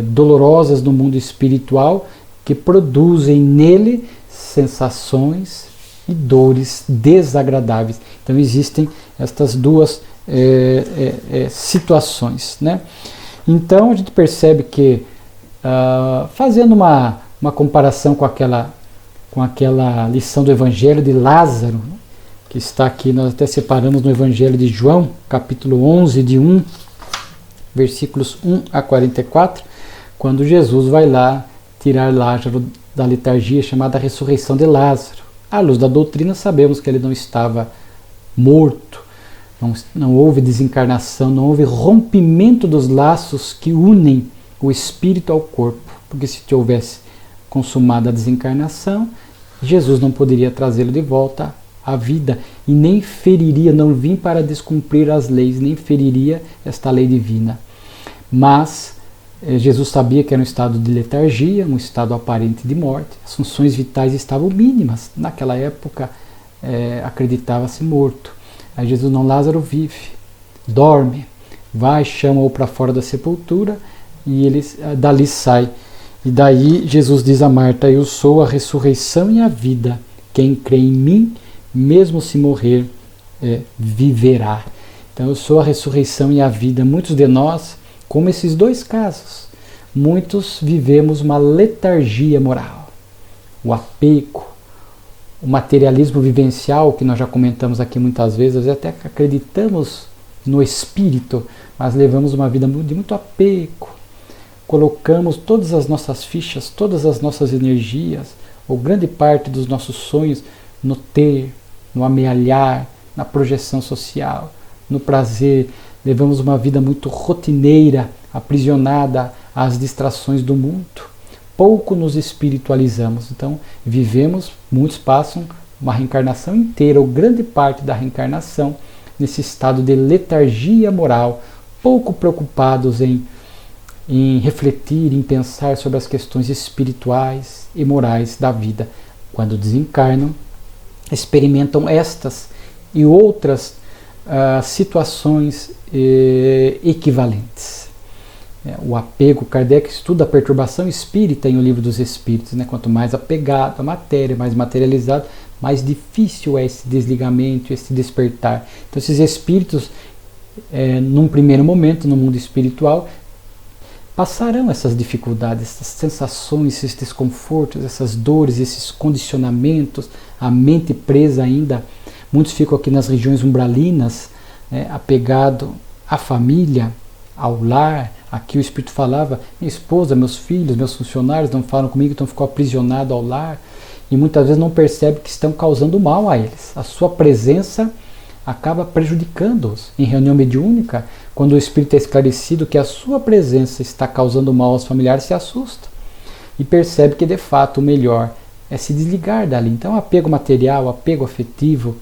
dolorosas no mundo espiritual que produzem nele sensações e dores desagradáveis. Então existem estas duas situações, né? Então a gente percebe que, fazendo uma comparação com aquela lição do Evangelho de Lázaro, que está aqui, nós até separamos no Evangelho de João, capítulo 11, de 1, versículos 1 a 44, quando Jesus vai lá tirar Lázaro da letargia chamada ressurreição de Lázaro. À luz da doutrina, sabemos que ele não estava morto, não houve desencarnação, não houve rompimento dos laços que unem o espírito ao corpo, porque se houvesse consumado a desencarnação, Jesus não poderia trazê-lo de volta à vida, e nem feriria, não vim para descumprir as leis, nem feriria esta lei divina. Mas Jesus sabia que era um estado de letargia, um estado aparente de morte, as funções vitais estavam mínimas. Naquela época acreditava-se morto. Aí Jesus, não, Lázaro vive, dorme, vai, chama-o para fora da sepultura e ele dali sai. E daí Jesus diz a Marta: eu sou a ressurreição e a vida, quem crê em mim, mesmo se morrer, viverá. Então eu sou a ressurreição e a vida. Muitos de nós, como esses dois casos, muitos vivemos uma letargia moral, o apego, o materialismo vivencial, que nós já comentamos aqui muitas vezes, até acreditamos no espírito, mas levamos uma vida de muito apego, colocamos todas as nossas fichas, todas as nossas energias, ou grande parte dos nossos sonhos, no ter, no amealhar, na projeção social, no prazer. Levamos uma vida muito rotineira, aprisionada às distrações do mundo. Pouco nos espiritualizamos. Então, vivemos, muitos passam uma reencarnação inteira, ou grande parte da reencarnação, nesse estado de letargia moral, pouco preocupados em refletir, em pensar sobre as questões espirituais e morais da vida. Quando desencarnam, experimentam estas e outras situações equivalentes. O apego, Kardec estuda a perturbação espírita em O Livro dos Espíritos. Quanto mais apegado à matéria, mais materializado, mais difícil é esse desligamento, esse despertar. Então esses espíritos, num primeiro momento, no mundo espiritual, passarão essas dificuldades, essas sensações, esses desconfortos, essas dores, esses condicionamentos, a mente presa ainda. Muitos ficam aqui nas regiões umbralinas, apegado à família, ao lar. Aqui o Espírito falava: minha esposa, meus filhos, meus funcionários não falam comigo, então ficou aprisionado ao lar. E muitas vezes não percebe que estão causando mal a eles. A sua presença acaba prejudicando-os. Em reunião mediúnica, quando o Espírito é esclarecido que a sua presença está causando mal aos familiares, se assusta e percebe que de fato o melhor é se desligar dali. Então, apego material, apego afetivo,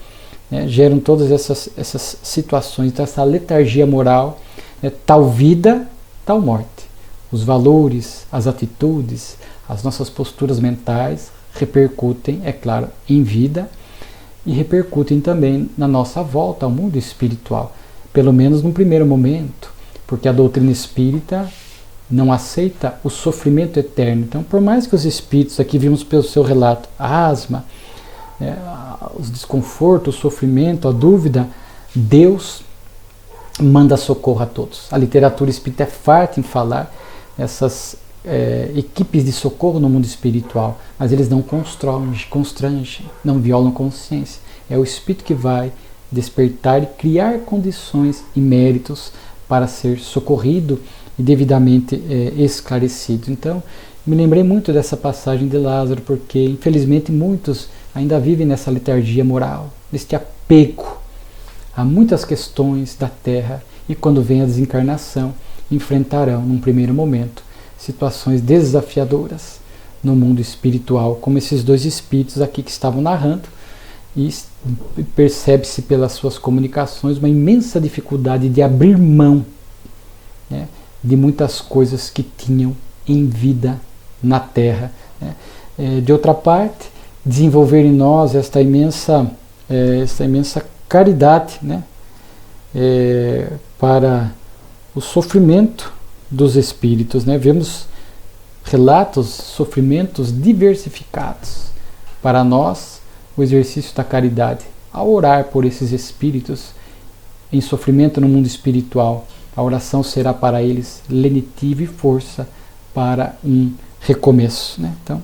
geram todas essas situações. Então, essa letargia moral, tal vida, tal morte. Os valores, as atitudes, as nossas posturas mentais repercutem, é claro, em vida e repercutem também na nossa volta ao mundo espiritual, pelo menos num primeiro momento, porque a doutrina espírita não aceita o sofrimento eterno. Então, por mais que os espíritos, aqui vimos pelo seu relato, a asma, os desconfortos, o sofrimento, a dúvida, Deus manda socorro a todos. A literatura espírita é farta em falar essas equipes de socorro no mundo espiritual, mas eles não constrangem, não violam consciência. É o Espírito que vai despertar e criar condições e méritos para ser socorrido e devidamente esclarecido. Então, me lembrei muito dessa passagem de Lázaro, porque infelizmente muitos ainda vivem nessa letargia moral, neste apego a muitas questões da Terra, e quando vem a desencarnação, enfrentarão, num primeiro momento, situações desafiadoras no mundo espiritual, como esses dois espíritos aqui que estavam narrando, e percebe-se pelas suas comunicações uma imensa dificuldade de abrir mão de muitas coisas que tinham em vida na Terra. De outra parte, desenvolver em nós esta imensa caridade para o sofrimento dos espíritos. Vemos relatos, sofrimentos diversificados. Para nós, o exercício da caridade, ao orar por esses espíritos em sofrimento no mundo espiritual, a oração será para eles lenitiva e força para um recomeço. Então,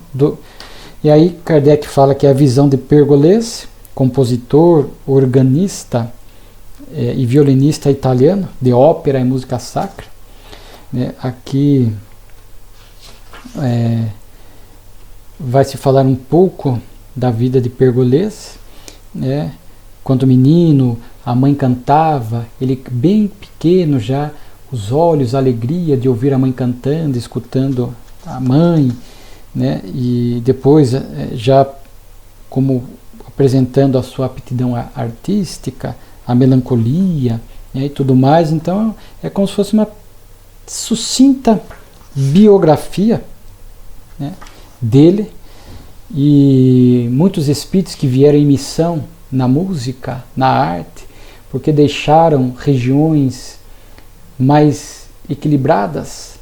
e aí Kardec fala que a visão de Pergolesi, compositor, organista e violinista italiano de ópera e música sacra, aqui vai se falar um pouco da vida de Pergolesi. Quando menino, a mãe cantava, ele bem pequeno já, os olhos, a alegria de ouvir a mãe cantando, escutando a mãe, e depois já como apresentando a sua aptidão artística, a melancolia, né, e tudo mais. Então é como se fosse uma sucinta biografia, né, dele, e muitos espíritos que vieram em missão na música, na arte, porque deixaram regiões mais equilibradas,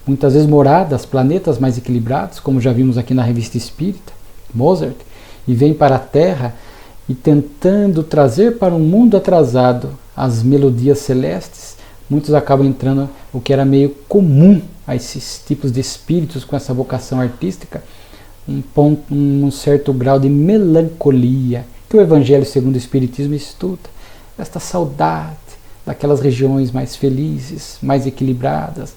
muitas vezes moradas, planetas mais equilibrados, como já vimos aqui na Revista Espírita, Mozart, e vem para a Terra e tentando trazer para um mundo atrasado as melodias celestes. Muitos acabam entrando o que era meio comum a esses tipos de espíritos com essa vocação artística, um certo grau de melancolia, que o Evangelho segundo o Espiritismo estuda, esta saudade daquelas regiões mais felizes, mais equilibradas,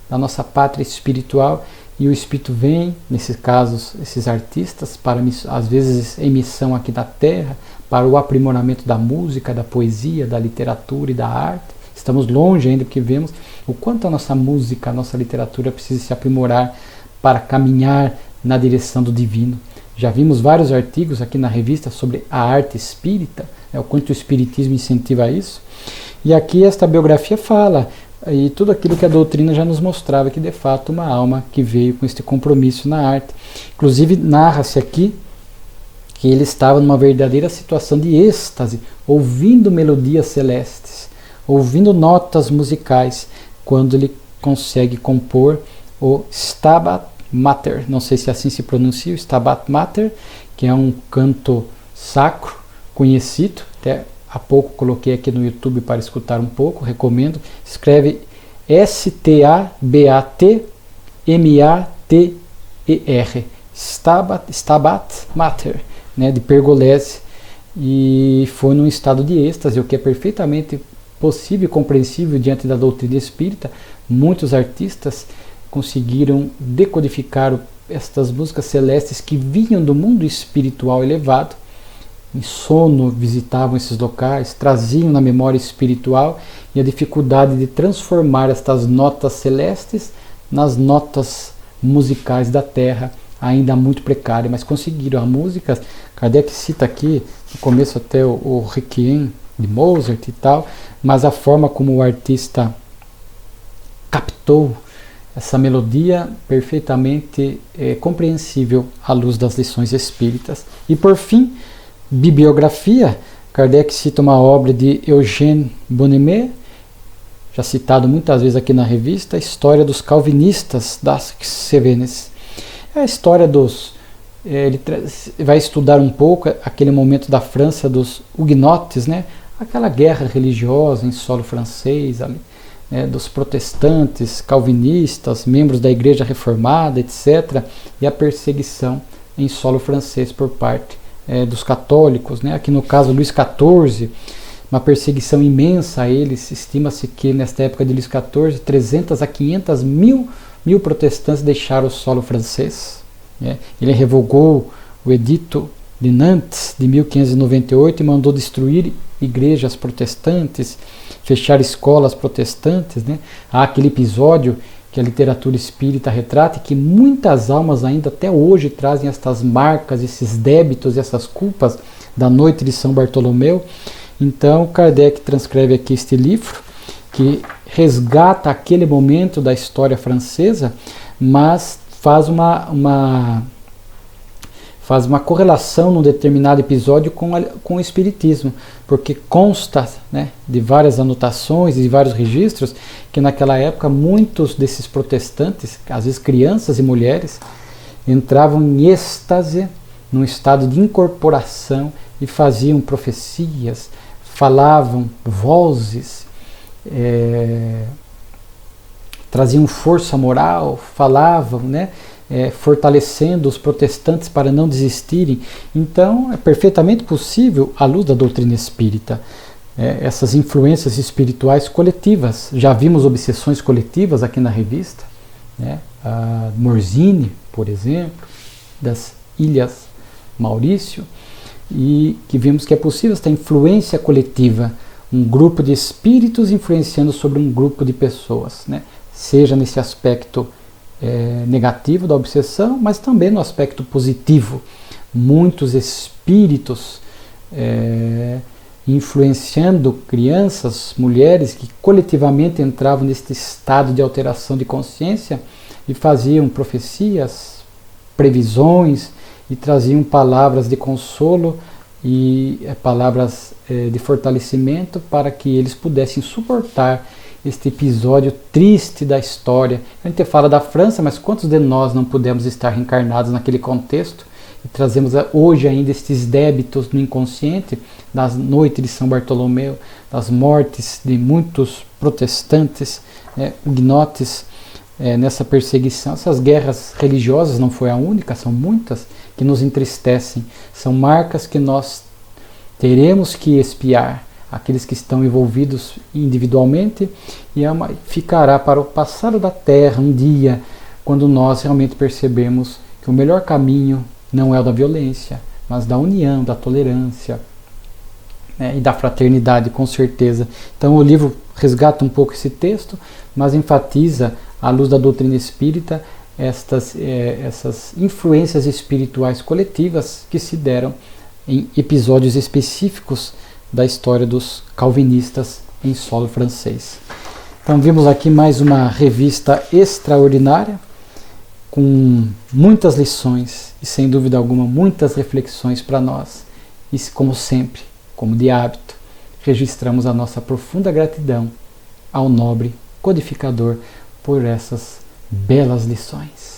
da nossa pátria espiritual, e o Espírito vem, nesses casos, esses artistas, para às vezes em missão aqui na Terra, para o aprimoramento da música, da poesia, da literatura e da arte. Estamos longe ainda, porque vemos o quanto a nossa música, a nossa literatura precisa se aprimorar para caminhar na direção do divino. Já vimos vários artigos aqui na revista sobre a arte espírita, o quanto o espiritismo incentiva isso. E aqui esta biografia fala, e tudo aquilo que a doutrina já nos mostrava, que de fato uma alma que veio com este compromisso na arte. Inclusive narra-se aqui que ele estava numa verdadeira situação de êxtase, ouvindo melodias celestes, ouvindo notas musicais, quando ele consegue compor o Stabat Mater, não sei se assim se pronuncia, o Stabat Mater, que é um canto sacro conhecido, até há pouco coloquei aqui no YouTube para escutar um pouco, recomendo. Escreve S-T-A-B-A-T-M-A-T-E-R, Stabat Mater, né, de Pergolesi, e foi num estado de êxtase, o que é perfeitamente possível e compreensível diante da doutrina espírita. Muitos artistas conseguiram decodificar estas músicas celestes que vinham do mundo espiritual elevado. Em sono visitavam esses locais, traziam na memória espiritual, e a dificuldade de transformar estas notas celestes nas notas musicais da Terra, ainda muito precária, mas conseguiram. A música, Kardec cita aqui, no começo até o Requiem de Mozart e tal, mas a forma como o artista captou essa melodia perfeitamente compreensível à luz das lições espíritas. E por fim, bibliografia, Kardec cita uma obra de Eugène Bonnemé, já citado muitas vezes aqui na revista, a História dos Calvinistas das Cévennes. É a história dos... ele vai estudar um pouco aquele momento da França dos huguenotes, né? Aquela guerra religiosa em solo francês, ali, né? Dos protestantes, calvinistas, membros da Igreja Reformada, etc. E a perseguição em solo francês por parte dos católicos, né? Aqui no caso Luís XIV, uma perseguição imensa a eles. Estima-se que nesta época de Luís XIV, 300 a 500 mil protestantes deixaram o solo francês, né? Ele revogou o Edito de Nantes de 1598 e mandou destruir igrejas protestantes, fechar escolas protestantes, né? Há aquele episódio que a literatura espírita retrata, que muitas almas ainda até hoje trazem estas marcas, esses débitos, essas culpas da noite de São Bartolomeu. Então Kardec transcreve aqui este livro, que resgata aquele momento da história francesa, mas faz uma correlação num determinado episódio com o Espiritismo, porque consta, né, de várias anotações e de vários registros que naquela época muitos desses protestantes, às vezes crianças e mulheres, entravam em êxtase, num estado de incorporação, e faziam profecias, falavam vozes, traziam força moral, falavam, né, fortalecendo os protestantes para não desistirem. Então é perfeitamente possível, à luz da doutrina espírita, essas influências espirituais coletivas. Já vimos obsessões coletivas aqui na revista, né? A Morzine, por exemplo, das Ilhas Maurício, e que vimos que é possível esta influência coletiva, um grupo de espíritos influenciando sobre um grupo de pessoas, né? Seja nesse aspecto negativo da obsessão, mas também no aspecto positivo. muitos espíritos influenciando crianças, mulheres que coletivamente entravam neste estado de alteração de consciência e faziam profecias, previsões e traziam palavras de consolo e palavras de fortalecimento para que eles pudessem suportar este episódio triste da história. A gente fala da França, mas quantos de nós não pudemos estar reencarnados naquele contexto e trazemos hoje ainda estes débitos no inconsciente das noites de São Bartolomeu, das mortes de muitos protestantes, huguenotes, nessa perseguição. Essas guerras religiosas não foi a única, são muitas que nos entristecem, são marcas que nós teremos que expiar, aqueles que estão envolvidos individualmente, e ficará para o passado da terra um dia, quando nós realmente percebemos que o melhor caminho não é o da violência, mas da união, da tolerância, e da fraternidade, com certeza. Então o livro resgata um pouco esse texto, mas enfatiza, à luz da doutrina espírita, essas influências espirituais coletivas que se deram em episódios específicos da história dos calvinistas em solo francês. Então vimos aqui mais uma revista extraordinária, com muitas lições e, sem dúvida alguma, muitas reflexões para nós. E, como sempre, como de hábito, registramos a nossa profunda gratidão ao nobre codificador por essas belas lições.